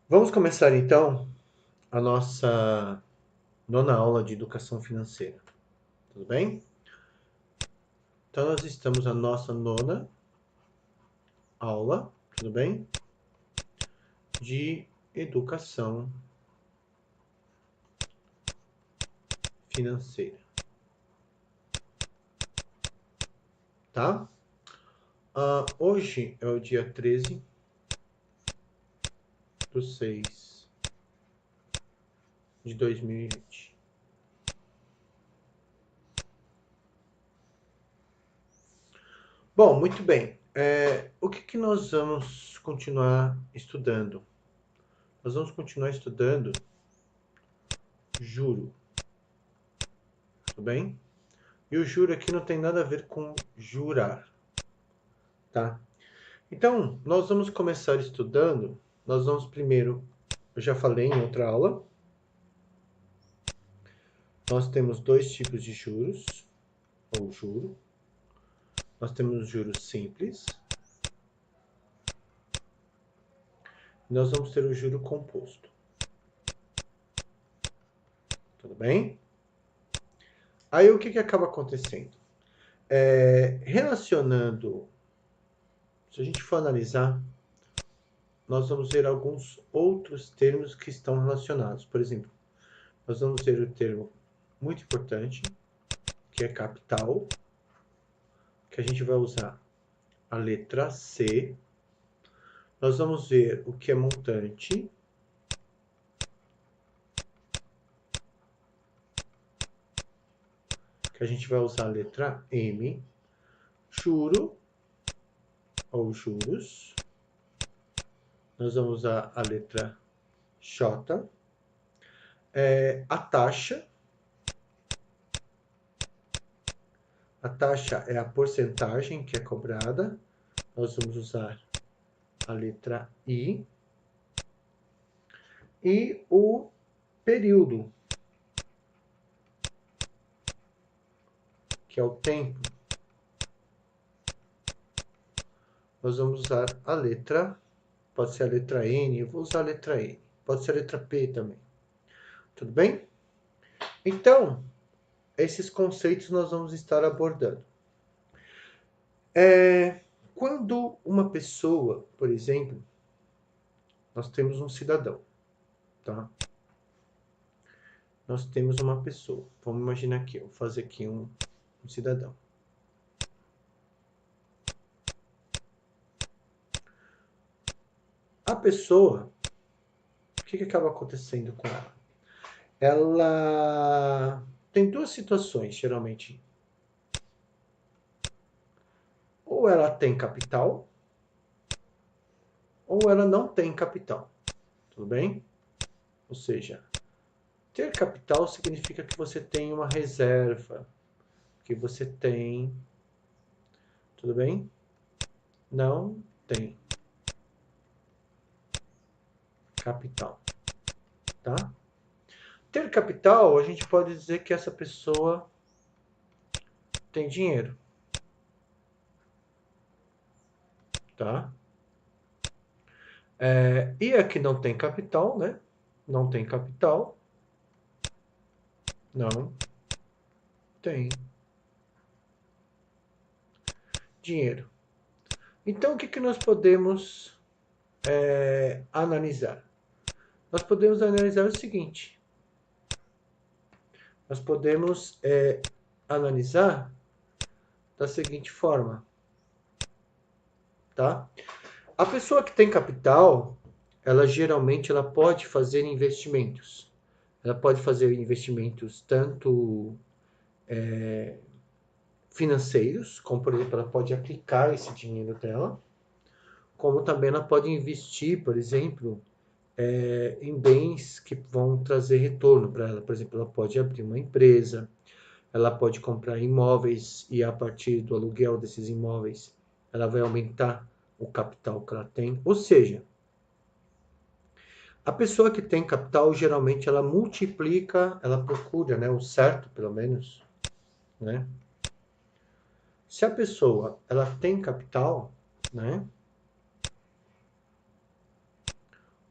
Vamos começar então a nossa nona aula de educação financeira, tudo bem? Então nós estamos na nossa nona aula, tudo bem? De educação financeira, tá? Hoje é o dia 13/6/2020. Bom, muito bem. O que nós vamos continuar estudando? Nós vamos continuar estudando juro, tudo bem? E o juro aqui não tem nada a ver com jurar, tá? Então, nós vamos começar estudando. Nós vamos primeiro, eu já falei em outra aula, nós temos dois tipos de juros, ou juro. Nós temos os juros simples, e nós vamos ter o juro composto. Tudo bem? Aí o que acaba acontecendo? Relacionando, se a gente for analisar, nós vamos ver alguns outros termos que estão relacionados. Por exemplo, nós vamos ver o termo muito importante, que é capital, que a gente vai usar a letra C. Nós vamos ver o que é montante, que a gente vai usar a letra M. Juro, ou juros, nós vamos usar a letra J. A taxa é a porcentagem que é cobrada, nós vamos usar a letra I. E o período, que é o tempo, nós vamos usar a letra, pode ser a letra N, eu vou usar a letra N, pode ser a letra P também. Tudo bem? Então, esses conceitos nós vamos estar abordando. Quando uma pessoa, por exemplo, nós temos um cidadão, tá? Nós temos uma pessoa. Vamos imaginar aqui, eu vou fazer aqui um cidadão. A pessoa, o que acaba acontecendo com ela? Ela tem duas situações, geralmente. Ou ela tem capital, ou ela não tem capital. Tudo bem? Ou seja, ter capital significa que você tem uma reserva, que você tem. Tudo bem? Não tem capital, tá? Ter capital, a gente pode dizer que essa pessoa tem dinheiro, tá? E a que não tem capital, né? Não tem capital, não tem dinheiro. Então, o que nós podemos analisar? Nós podemos analisar o seguinte: nós podemos analisar da seguinte forma, tá? A pessoa que tem capital, ela geralmente ela pode fazer investimentos. Ela pode fazer investimentos tanto financeiros, como por exemplo, ela pode aplicar esse dinheiro dela, como também ela pode investir, por exemplo, em bens que vão trazer retorno para ela. Por exemplo, ela pode abrir uma empresa, ela pode comprar imóveis e a partir do aluguel desses imóveis, ela vai aumentar o capital que ela tem. Ou seja, a pessoa que tem capital, geralmente, ela multiplica, ela procura, né, o certo, pelo menos, né? Se a pessoa, ela tem capital, né,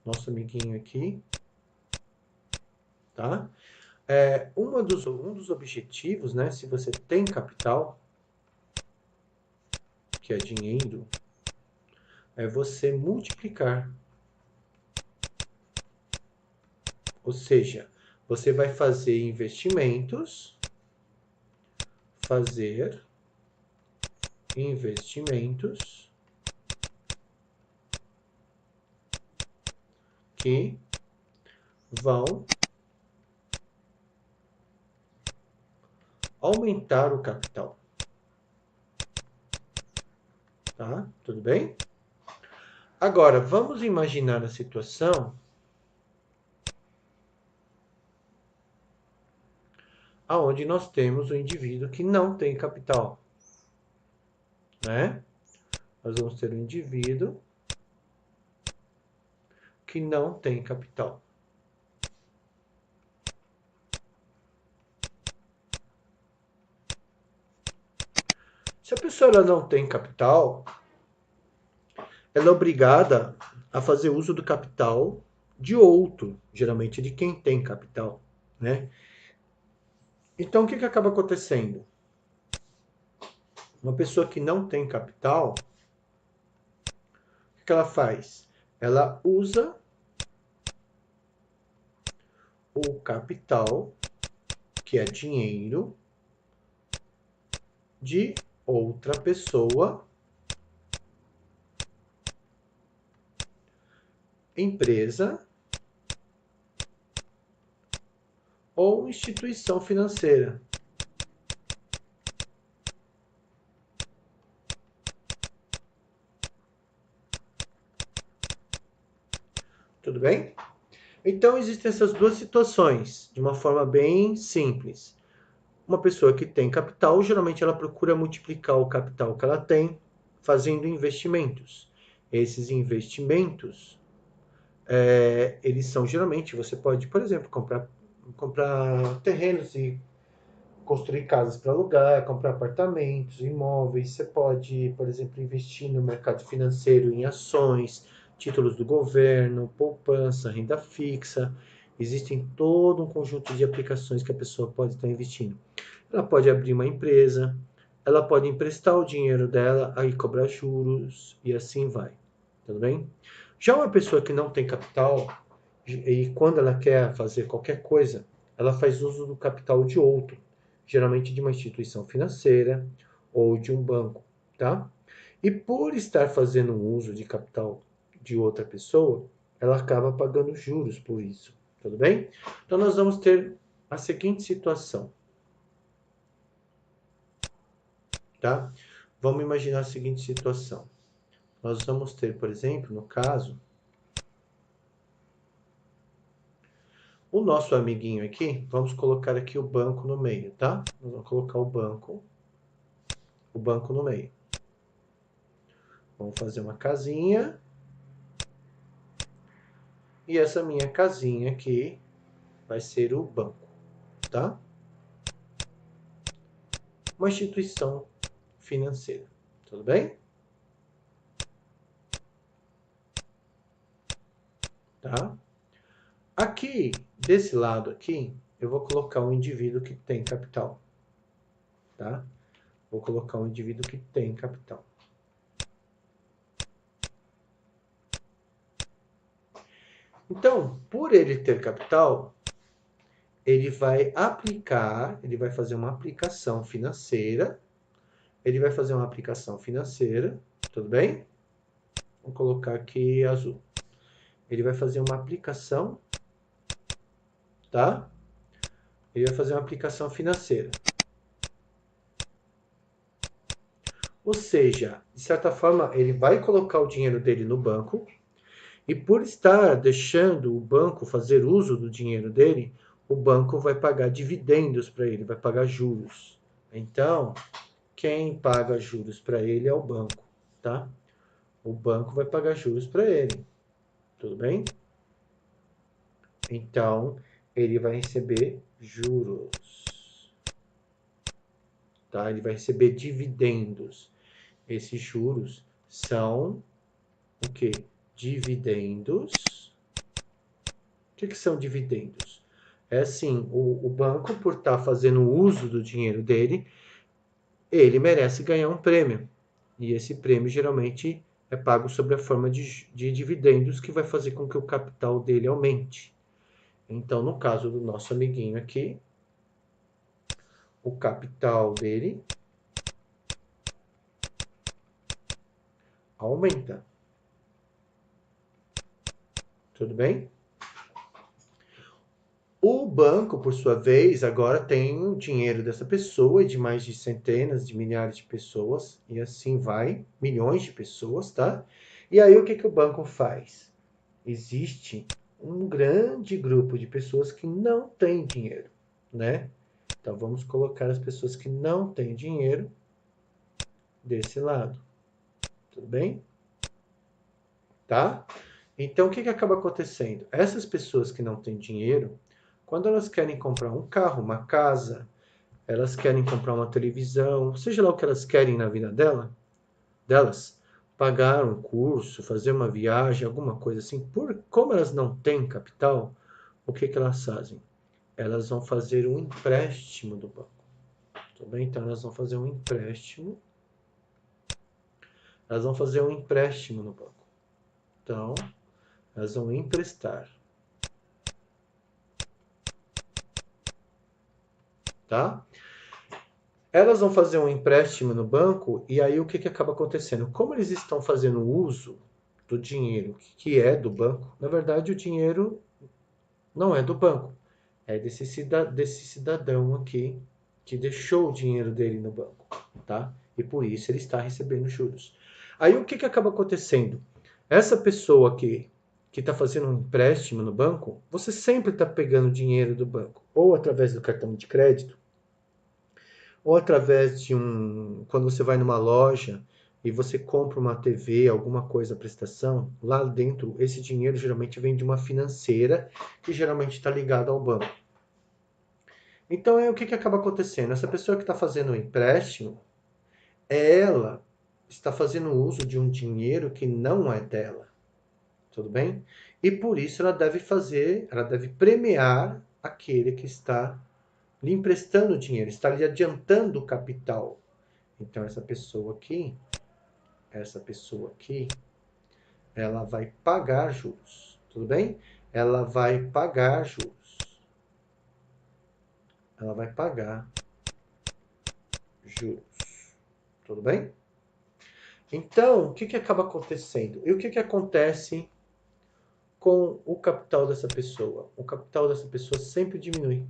nosso amiguinho aqui, tá? Um dos objetivos, né, se você tem capital, que é dinheiro, é você multiplicar. Ou seja, você vai fazer investimentos, que vão aumentar o capital. Tá? Tudo bem? Agora, vamos imaginar a situação aonde nós temos um indivíduo que não tem capital, né? Nós vamos ter um indivíduo que não tem capital. Se a pessoa ela não tem capital, ela é obrigada a fazer uso do capital de outro, geralmente de quem tem capital, né? Então, o que acaba acontecendo? Uma pessoa que não tem capital, o que ela faz? Ela usa o capital, que é dinheiro, de outra pessoa, empresa ou instituição financeira. Tudo bem? Então, existem essas duas situações, de uma forma bem simples. Uma pessoa que tem capital, geralmente ela procura multiplicar o capital que ela tem fazendo investimentos. Esses investimentos, eles são geralmente, você pode, por exemplo, comprar terrenos e construir casas para alugar, comprar apartamentos, imóveis. Você pode, por exemplo, investir no mercado financeiro em ações, títulos do governo, poupança, renda fixa. Existem todo um conjunto de aplicações que a pessoa pode estar investindo. Ela pode abrir uma empresa, ela pode emprestar o dinheiro dela, aí cobrar juros e assim vai. Tudo bem? Já uma pessoa que não tem capital, e quando ela quer fazer qualquer coisa, ela faz uso do capital de outro, geralmente de uma instituição financeira ou de um banco, tá? E por estar fazendo um uso de capital de outra pessoa, ela acaba pagando juros por isso, tudo bem? Então nós vamos ter a seguinte situação, tá? Vamos imaginar a seguinte situação. Nós vamos ter, por exemplo, no caso, o nosso amiguinho aqui, vamos colocar aqui o banco no meio, tá? Nós vamos colocar o banco no meio. Vamos fazer uma casinha. E essa minha casinha aqui vai ser o banco, tá? Uma instituição financeira, tudo bem? Tá? Aqui, desse lado aqui, eu vou colocar um indivíduo que tem capital, tá? Vou colocar um indivíduo que tem capital. Então, por ele ter capital, ele vai fazer uma aplicação financeira. Ele vai fazer uma aplicação financeira, tudo bem? Vou colocar aqui azul. Ele vai fazer uma aplicação, tá? Ele vai fazer uma aplicação financeira. Ou seja, de certa forma, ele vai colocar o dinheiro dele no banco e por estar deixando o banco fazer uso do dinheiro dele, o banco vai pagar dividendos para ele, vai pagar juros. Então, quem paga juros para ele é o banco, tá? O banco vai pagar juros para ele, tudo bem? Então, ele vai receber juros, tá? Ele vai receber dividendos. Esses juros são o quê? Dividendos que são dividendos? É assim, o banco, por estar fazendo uso do dinheiro dele, ele merece ganhar um prêmio. E esse prêmio geralmente é pago sob a forma de dividendos, que vai fazer com que o capital dele aumente. Então, no caso do nosso amiguinho aqui, o capital dele aumenta. Tudo bem? O banco, por sua vez, agora tem o dinheiro dessa pessoa e de mais de centenas de milhares de pessoas, e assim vai, milhões de pessoas, tá? E aí o que o banco faz? Existe um grande grupo de pessoas que não têm dinheiro, né? Então vamos colocar as pessoas que não têm dinheiro desse lado, tudo bem? Tá? Então o que acaba acontecendo? Essas pessoas que não têm dinheiro, quando elas querem comprar um carro, uma casa, elas querem comprar uma televisão, seja lá o que elas querem na vida delas, pagar um curso, fazer uma viagem, alguma coisa assim, como elas não têm capital, o que elas fazem? Elas vão fazer um empréstimo do banco. Tudo bem? Então elas vão fazer um empréstimo. Elas vão fazer um empréstimo no banco. Então, elas vão emprestar. Tá? Elas vão fazer um empréstimo no banco e aí o que acaba acontecendo? Como eles estão fazendo uso do dinheiro que é do banco, na verdade o dinheiro não é do banco, é desse cidadão aqui que deixou o dinheiro dele no banco, tá? E por isso ele está recebendo juros. Aí o que acaba acontecendo? Essa pessoa que está fazendo um empréstimo no banco, você sempre está pegando dinheiro do banco, ou através do cartão de crédito, ou através de quando você vai numa loja e você compra uma TV, alguma coisa, prestação, lá dentro, esse dinheiro geralmente vem de uma financeira que geralmente está ligada ao banco. Então, o que acaba acontecendo? Essa pessoa que está fazendo o empréstimo, ela está fazendo uso de um dinheiro que não é dela. Tudo bem? E por isso ela deve premiar aquele que está lhe emprestando dinheiro, está lhe adiantando o capital. Então essa pessoa aqui, ela vai pagar juros, tudo bem? Ela vai pagar juros. Ela vai pagar juros, tudo bem? Então, o que acaba acontecendo? E o que acontece com o capital dessa pessoa? O capital dessa pessoa sempre diminui.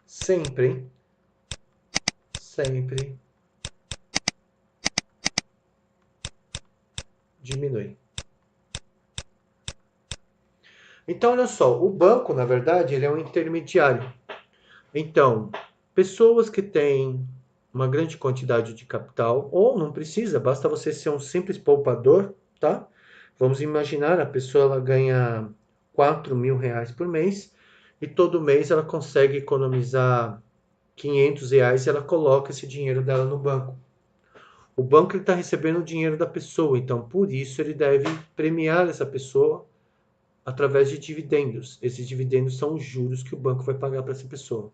Sempre, hein? Sempre diminui. Então, olha só, o banco, na verdade, ele é um intermediário. Então, pessoas que têm uma grande quantidade de capital, ou não precisa, basta você ser um simples poupador, tá? Vamos imaginar, a pessoa ela ganha 4 mil reais por mês e todo mês ela consegue economizar 500 reais e ela coloca esse dinheiro dela no banco. O banco está recebendo o dinheiro da pessoa, então por isso ele deve premiar essa pessoa através de dividendos. Esses dividendos são os juros que o banco vai pagar para essa pessoa.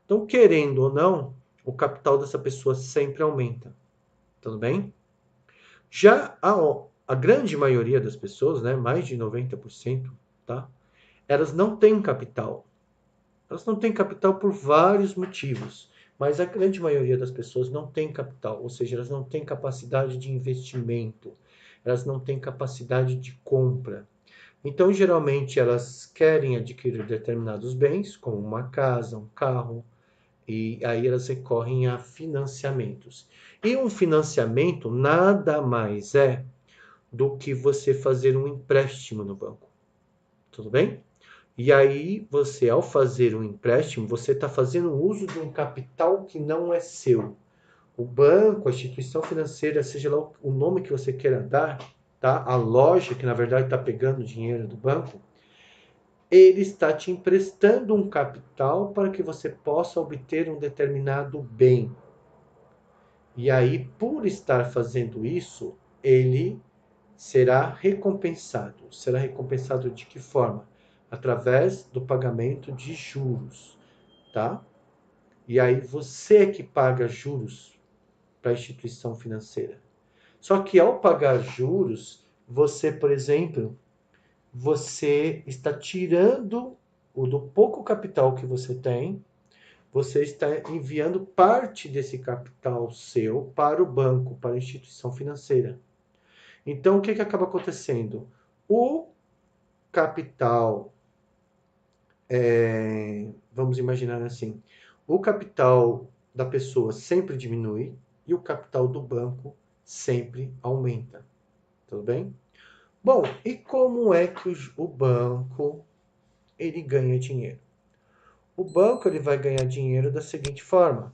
Então, querendo ou não, o capital dessa pessoa sempre aumenta. Tudo bem? Já a grande maioria das pessoas, né, mais de 90%, tá? Elas não têm capital. Elas não têm capital por vários motivos, mas a grande maioria das pessoas não tem capital, ou seja, elas não têm capacidade de investimento, elas não têm capacidade de compra. Então, geralmente, elas querem adquirir determinados bens, como uma casa, um carro, e aí elas recorrem a financiamentos. E um financiamento nada mais é do que você fazer um empréstimo no banco. Tudo bem? E aí, você, ao fazer um empréstimo, você está fazendo uso de um capital que não é seu. O banco, a instituição financeira, seja lá o nome que você queira dar, tá? A loja que na verdade está pegando o dinheiro do banco, ele está te emprestando um capital para que você possa obter um determinado bem. E aí, por estar fazendo isso, ele será recompensado. Será recompensado de que forma? Através do pagamento de juros, tá? E aí você que paga juros para a instituição financeira. Só que ao pagar juros, você, por exemplo, você está tirando o do pouco capital que você está enviando parte desse capital seu para o banco, para a instituição financeira. Então, o que acaba acontecendo? O capital, vamos imaginar assim, o capital da pessoa sempre diminui e o capital do banco sempre aumenta. Tudo bem? Bom, e como é que o banco ele ganha dinheiro? O banco ele vai ganhar dinheiro da seguinte forma.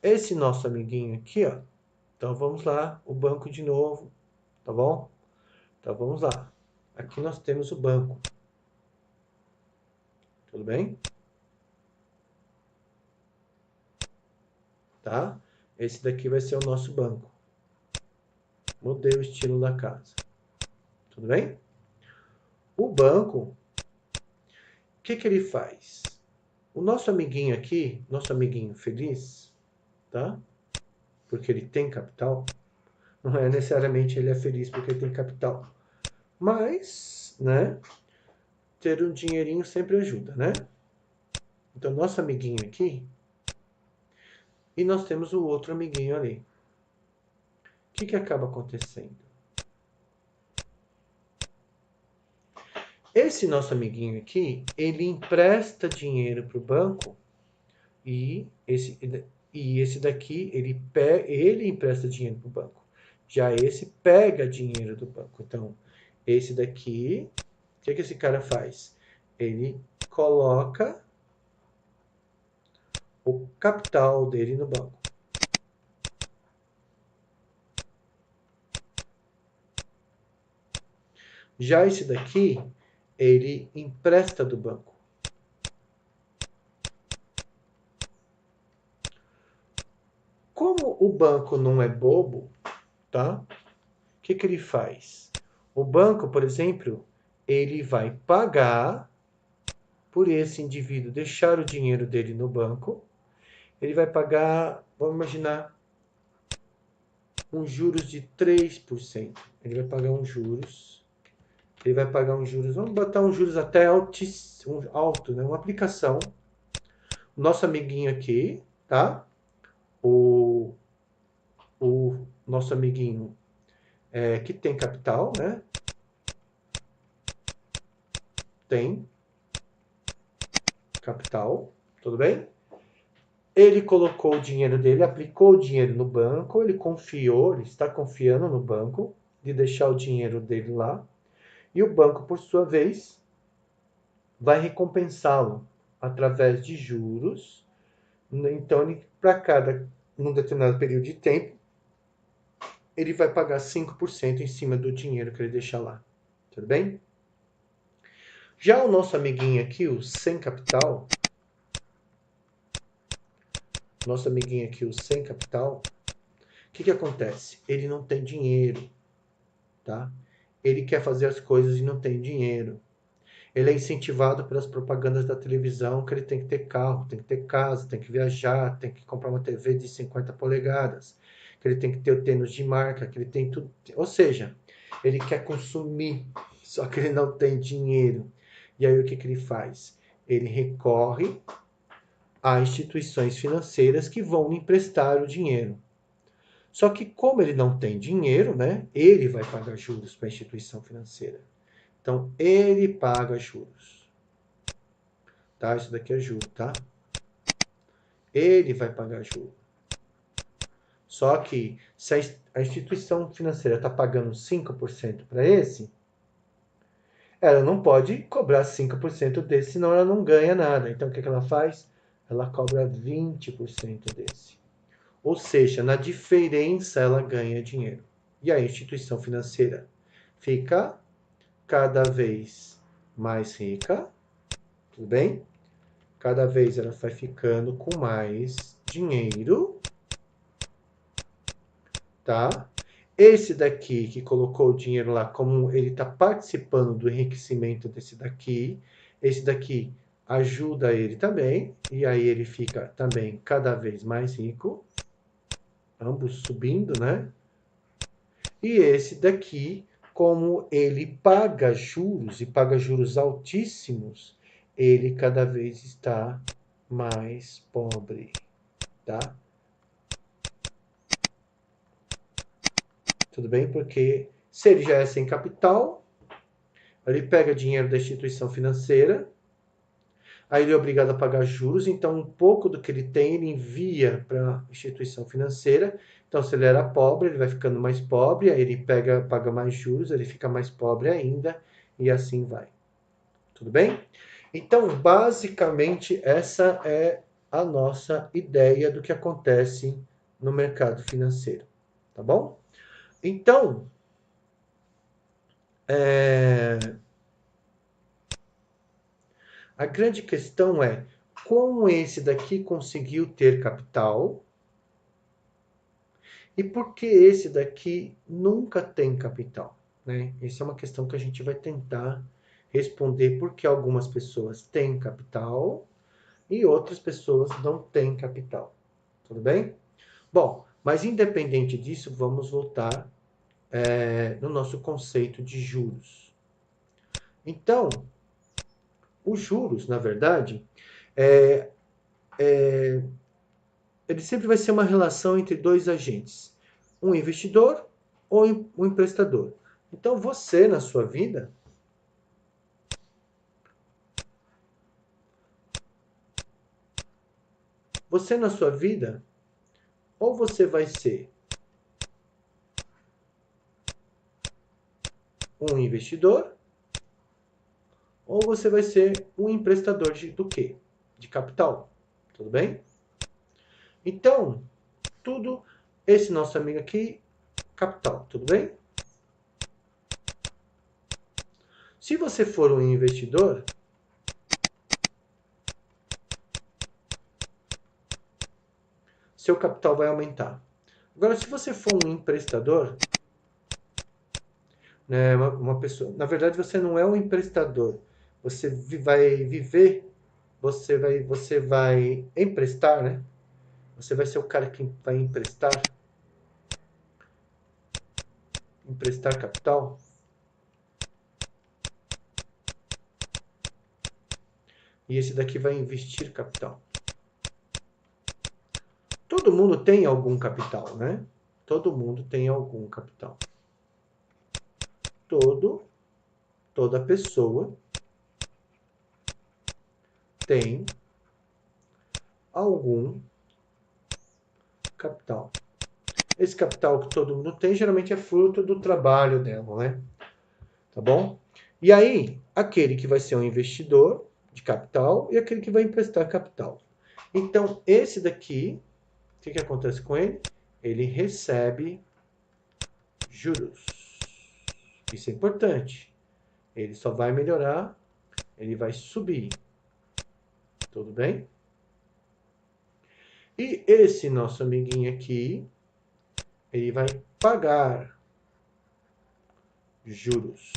Esse nosso amiguinho aqui, ó. Então vamos lá, o banco de novo, tá bom? Então vamos lá. Aqui nós temos o banco. Tudo bem? Tá? Esse daqui vai ser o nosso banco. Mudei o estilo da casa. Tudo bem? O banco, o que ele faz? O nosso amiguinho aqui, nosso amiguinho feliz, tá? Porque ele tem capital. Não é necessariamente ele é feliz porque ele tem capital. Mas, né? Ter um dinheirinho sempre ajuda, né? Então, nosso amiguinho aqui. E nós temos o outro amiguinho ali. O que acaba acontecendo? Esse nosso amiguinho aqui, ele empresta dinheiro para o banco e esse daqui, ele empresta dinheiro para o banco. Já esse pega dinheiro do banco. Então, esse daqui, o que esse cara faz? Ele coloca o capital dele no banco. Já esse daqui, ele empresta do banco. Como o banco não é bobo, tá? O que ele faz? O banco, por exemplo, ele vai pagar por esse indivíduo deixar o dinheiro dele no banco. Ele vai pagar, vamos imaginar, uns juros de 3%. Ele vai pagar uns juros. Ele vai pagar uns juros, vamos botar uns juros até alto, né? Uma aplicação. Nosso amiguinho aqui, tá? O nosso amiguinho que tem capital, né? Tem capital, tudo bem? Ele colocou o dinheiro dele, aplicou o dinheiro no banco, ele confiou, ele está confiando no banco de deixar o dinheiro dele lá. E o banco, por sua vez, vai recompensá-lo através de juros. Então, para cada, num determinado período de tempo, ele vai pagar 5% em cima do dinheiro que ele deixar lá. Tudo bem? Já o nosso amiguinho aqui, o sem capital, o que acontece? Ele não tem dinheiro, tá? Ele quer fazer as coisas e não tem dinheiro. Ele é incentivado pelas propagandas da televisão que ele tem que ter carro, tem que ter casa, tem que viajar, tem que comprar uma TV de 50 polegadas, que ele tem que ter o tênis de marca, que ele tem tudo. Ou seja, ele quer consumir, só que ele não tem dinheiro. E aí o que ele faz? Ele recorre a instituições financeiras que vão lhe emprestar o dinheiro. Só que como ele não tem dinheiro, né, ele vai pagar juros para a instituição financeira. Então, ele paga juros. Tá? Isso daqui é juro, tá? Ele vai pagar juros. Só que se a instituição financeira está pagando 5% para esse, ela não pode cobrar 5% desse, senão ela não ganha nada. Então, o que ela faz? Ela cobra 20% desse. Ou seja, na diferença ela ganha dinheiro. E a instituição financeira fica cada vez mais rica, tudo bem? Cada vez ela vai ficando com mais dinheiro, tá? esse daqui que colocou o dinheiro lá, como ele está participando do enriquecimento desse daqui, esse daqui ajuda ele também, e aí ele fica também cada vez mais rico, ambos subindo, né? E esse daqui, como ele paga juros e paga juros altíssimos, ele cada vez está mais pobre, tá? Tudo bem? Porque se ele já é sem capital, ele pega dinheiro da instituição financeira, aí ele é obrigado a pagar juros, então um pouco do que ele tem ele envia para a instituição financeira. Então, se ele era pobre, ele vai ficando mais pobre, aí ele paga mais juros, ele fica mais pobre ainda, e assim vai. Tudo bem? Então, basicamente, essa é a nossa ideia do que acontece no mercado financeiro. Tá bom? Então, a grande questão é como esse daqui conseguiu ter capital e por que esse daqui nunca tem capital, né? Essa é uma questão que a gente vai tentar responder porque algumas pessoas têm capital e outras pessoas não têm capital. Tudo bem? Bom, mas independente disso, vamos voltar no nosso conceito de juros. Então, os juros, na verdade, ele sempre vai ser uma relação entre dois agentes, um investidor ou um emprestador. Então, você na sua vida, ou você vai ser um investidor, ou você vai ser um emprestador do quê? De capital. Tudo bem? Então, tudo, esse nosso amigo aqui, capital, tudo bem? Se você for um investidor, seu capital vai aumentar. Agora, se você for um emprestador, né, uma pessoa, na verdade você não é um emprestador, você vai viver, você vai emprestar, né? Você vai ser o cara que vai emprestar capital. E esse daqui vai investir capital. Todo mundo tem algum capital, né? Todo mundo tem algum capital. Toda pessoa tem algum capital. Esse capital que todo mundo tem geralmente é fruto do trabalho dela, né? Tá bom? E aí, aquele que vai ser um investidor de capital e aquele que vai emprestar capital. Então, esse daqui, o que acontece com ele? Ele recebe juros. Isso é importante. Ele só vai melhorar, ele vai subir. Tudo bem? E esse nosso amiguinho aqui, ele vai pagar juros.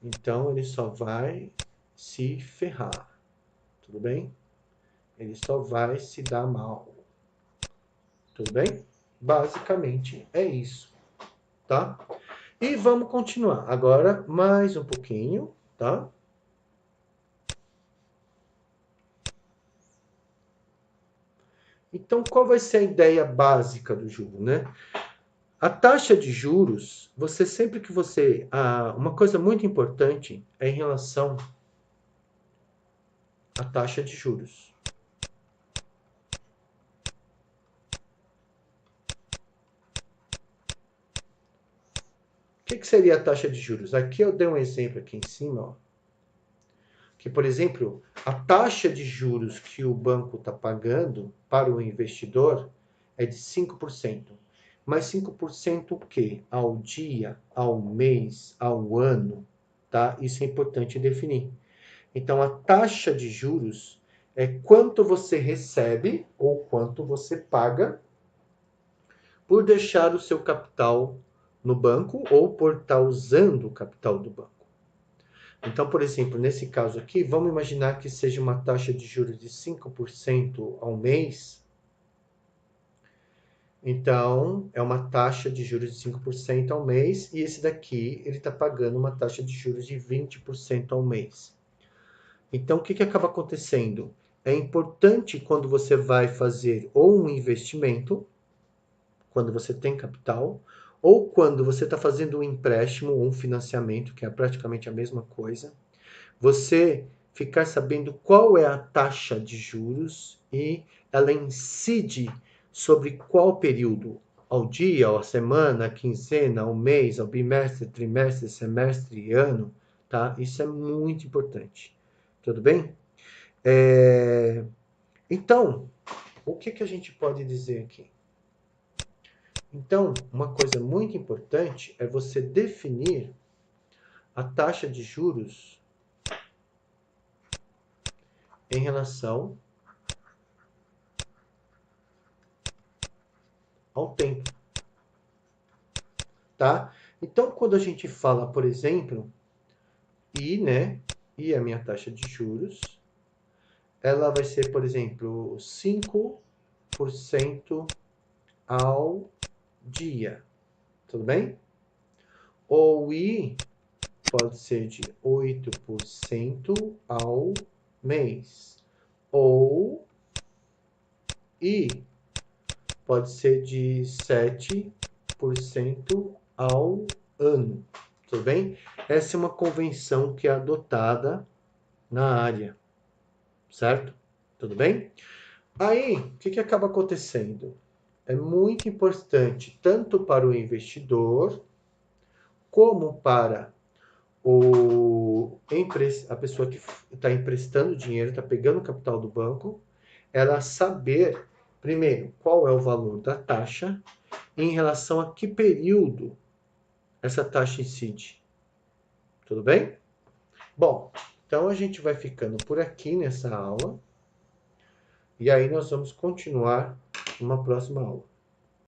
Então, ele só vai se ferrar. Tudo bem? Ele só vai se dar mal. Tudo bem? Basicamente é isso, tá? E vamos continuar. Agora, mais um pouquinho, tá? Então, qual vai ser a ideia básica do juro, né? A taxa de juros, você sempre que você... uma coisa muito importante é em relação à taxa de juros. O que seria a taxa de juros? Aqui eu dei um exemplo aqui em cima, ó. Que, por exemplo, a taxa de juros que o banco está pagando para o investidor é de 5%. Mas 5% o quê? Ao dia, ao mês, ao ano, tá? Isso é importante definir. Então, a taxa de juros é quanto você recebe ou quanto você paga por deixar o seu capital no banco ou por estar usando o capital do banco. Então, por exemplo, nesse caso aqui, vamos imaginar que seja uma taxa de juros de 5% ao mês. Então, é uma taxa de juros de 5% ao mês, e esse daqui, ele está pagando uma taxa de juros de 20% ao mês. Então, o que acaba acontecendo? É importante quando você vai fazer ou um investimento, quando você tem capital, ou quando você está fazendo um empréstimo ou um financiamento, que é praticamente a mesma coisa, você ficar sabendo qual é a taxa de juros e ela incide sobre qual período, ao dia, à semana, à quinzena, ao mês, ao bimestre, trimestre, semestre e ano, tá? Isso é muito importante. Tudo bem? Então, o que a gente pode dizer aqui? Então, uma coisa muito importante é você definir a taxa de juros em relação ao tempo, tá? Então, quando a gente fala, por exemplo, I a minha taxa de juros, ela vai ser, por exemplo, 5% ao dia, tudo bem? Ou I pode ser de 8% ao mês, ou I pode ser de 7% ao ano, tudo bem? Essa é uma convenção que é adotada na área, certo? Tudo bem? Aí, o que acaba acontecendo? É muito importante, tanto para o investidor, como para a pessoa que está emprestando dinheiro, está pegando o capital do banco, ela saber, primeiro, qual é o valor da taxa em relação a que período essa taxa incide. Tudo bem? Bom, então a gente vai ficando por aqui nessa aula. E aí nós vamos continuar numa próxima aula.